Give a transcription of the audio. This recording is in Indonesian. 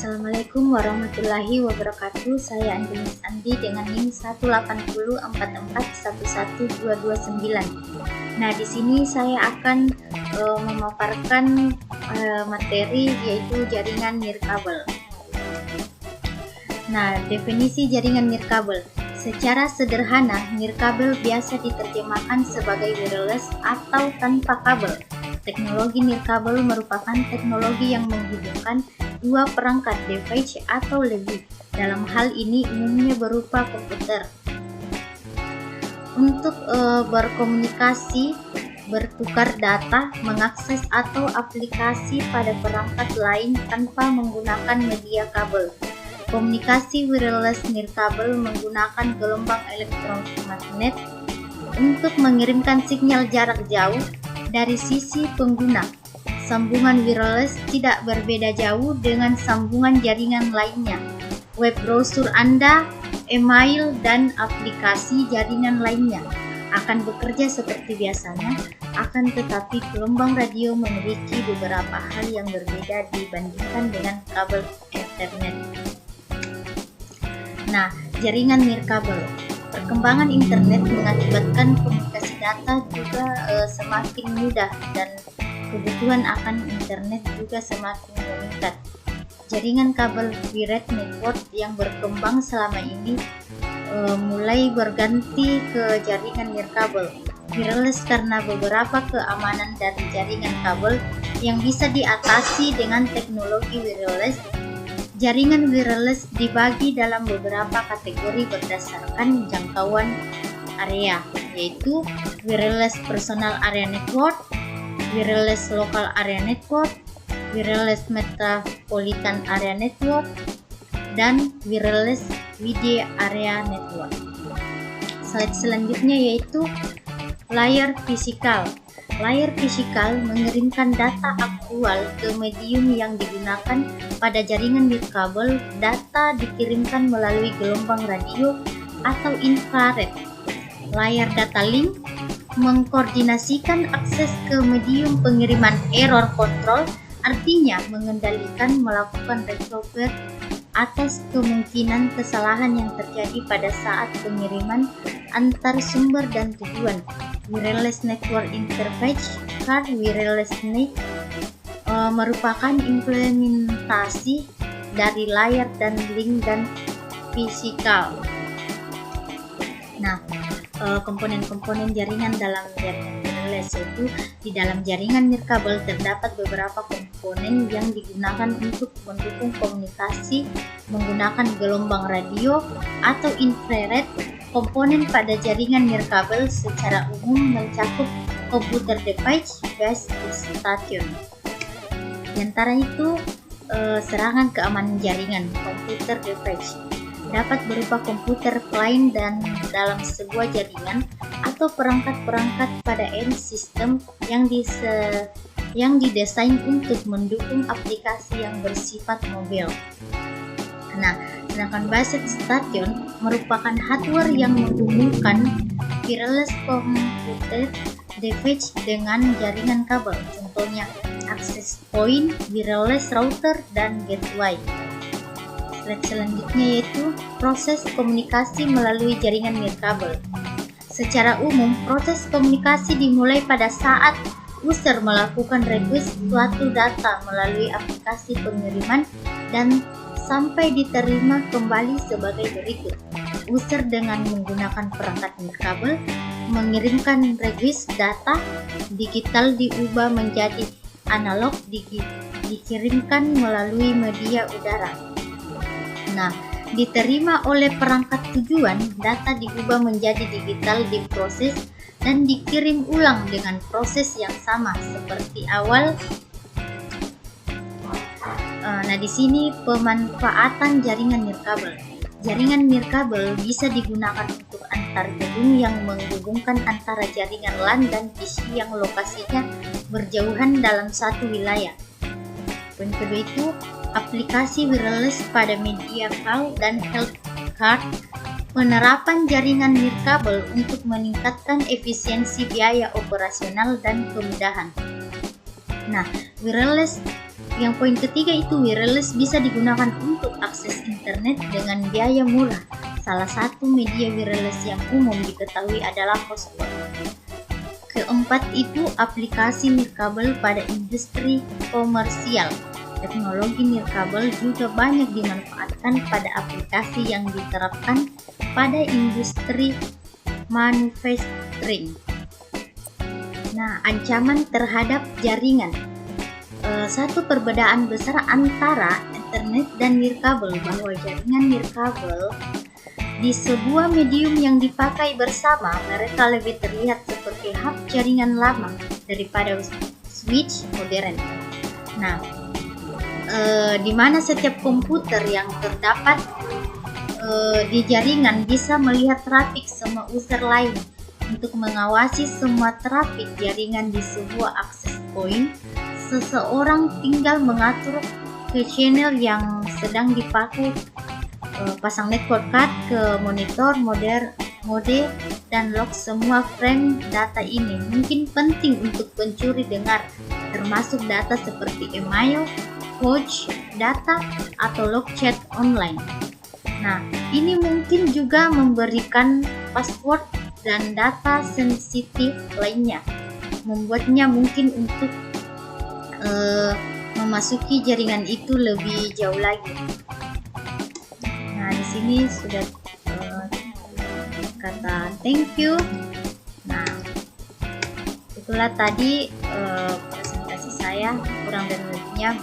Assalamualaikum warahmatullahi wabarakatuh. Saya Angelis Andi dengan NIM 18044111229. Nah, di sini saya akan memaparkan materi yaitu jaringan nirkabel. Nah, definisi jaringan nirkabel. Secara sederhana, nirkabel biasa diterjemahkan sebagai wireless atau tanpa kabel. Teknologi nirkabel merupakan teknologi yang menghubungkan dua perangkat device atau lebih. Dalam hal ini umumnya berupa komputer. Untuk berkomunikasi, bertukar data, mengakses atau aplikasi pada perangkat lain tanpa menggunakan media kabel. Komunikasi wireless nirkabel menggunakan gelombang elektromagnet untuk mengirimkan sinyal jarak jauh dari sisi pengguna. Sambungan wireless tidak berbeda jauh dengan sambungan jaringan lainnya. Web browser Anda, email, dan aplikasi jaringan lainnya akan bekerja seperti biasanya, akan tetapi gelombang radio memiliki beberapa hal yang berbeda dibandingkan dengan kabel Ethernet. Nah, jaringan nirkabel. Perkembangan internet mengakibatkan komunikasi data juga semakin mudah dan kebutuhan akan internet juga semakin meningkat. Jaringan kabel wired network yang berkembang selama ini mulai berganti ke jaringan nirkabel wireless karena beberapa keamanan dari jaringan kabel yang bisa diatasi dengan teknologi wireless. Jaringan wireless dibagi dalam beberapa kategori berdasarkan jangkauan area, yaitu wireless personal area network, wireless local area network, wireless metropolitan area network, dan wireless wide area network. Slide selanjutnya yaitu layar fisikal. Layar fisikal mengirimkan data aktual ke medium yang digunakan pada jaringan nirkabel. Data dikirimkan melalui gelombang radio atau infrared. Layar data link mengkoordinasikan akses ke medium pengiriman error control, artinya mengendalikan melakukan recover atas kemungkinan kesalahan yang terjadi pada saat pengiriman antar sumber dan tujuan. Wireless Network Interface Card Wireless NIC merupakan implementasi dari layar dan link dan fisikal. Nah, komponen-komponen jaringan dalam jaringan wireless yaitu di dalam jaringan nirkabel terdapat beberapa komponen yang digunakan untuk mendukung komunikasi menggunakan gelombang radio atau infrared. Komponen pada jaringan nirkabel secara umum mencakup komputer device, base station. Di antara itu, serangan keamanan jaringan. Komputer device dapat berupa komputer client dan dalam sebuah jaringan atau perangkat-perangkat pada end system yang didesain untuk mendukung aplikasi yang bersifat mobil. Nah, sedangkan base station merupakan hardware yang menghubungkan wireless computer device dengan jaringan kabel. Contohnya access point, wireless router, dan gateway. Slide selanjutnya yaitu proses komunikasi melalui jaringan nirkabel. Secara umum, proses komunikasi dimulai pada saat user melakukan request suatu data melalui aplikasi pengiriman dan sampai diterima kembali sebagai berikut. User dengan menggunakan perangkat nirkabel mengirimkan request data digital diubah menjadi analog dikirimkan melalui media udara. Nah, diterima oleh perangkat tujuan, data diubah menjadi digital, diproses dan dikirim ulang dengan proses yang sama seperti awal. Nah, di sini pemanfaatan jaringan nirkabel. Jaringan nirkabel bisa digunakan untuk antar gedung yang menghubungkan antara jaringan LAN dan PC yang lokasinya berjauhan dalam satu wilayah. Poin kedua itu aplikasi wireless pada media call dan health card. Penerapan jaringan nirkabel untuk meningkatkan efisiensi biaya operasional dan kemudahan. Nah, wireless Yang poin ketiga itu wireless bisa digunakan untuk akses internet dengan biaya murah. Salah satu media wireless yang umum diketahui adalah hotspot. Keempat itu aplikasi nirkabel pada industri komersial. Teknologi nirkabel juga banyak dimanfaatkan pada aplikasi yang diterapkan pada industri manufacturing. Nah, ancaman terhadap jaringan. Satu perbedaan besar antara internet dan nirkabel bahwa jaringan nirkabel di sebuah medium yang dipakai bersama, mereka lebih terlihat seperti hub jaringan lama daripada switch modern. Nah, di mana setiap komputer yang terdapat di jaringan bisa melihat trafik semua user lain. Untuk mengawasi semua trafik jaringan di sebuah access point, seseorang tinggal mengatur ke channel yang sedang dipakai, pasang network card ke monitor, mode, dan log semua frame data ini. Mungkin penting untuk pencuri dengar, termasuk data seperti email, watch, data, atau log chat online. Nah, ini mungkin juga memberikan password dan data sensitif lainnya, membuatnya mungkin untuk memasuki jaringan itu lebih jauh lagi. Nah, di sini sudah kata thank you. Nah, itulah tadi presentasi saya, kurang dan lebihnya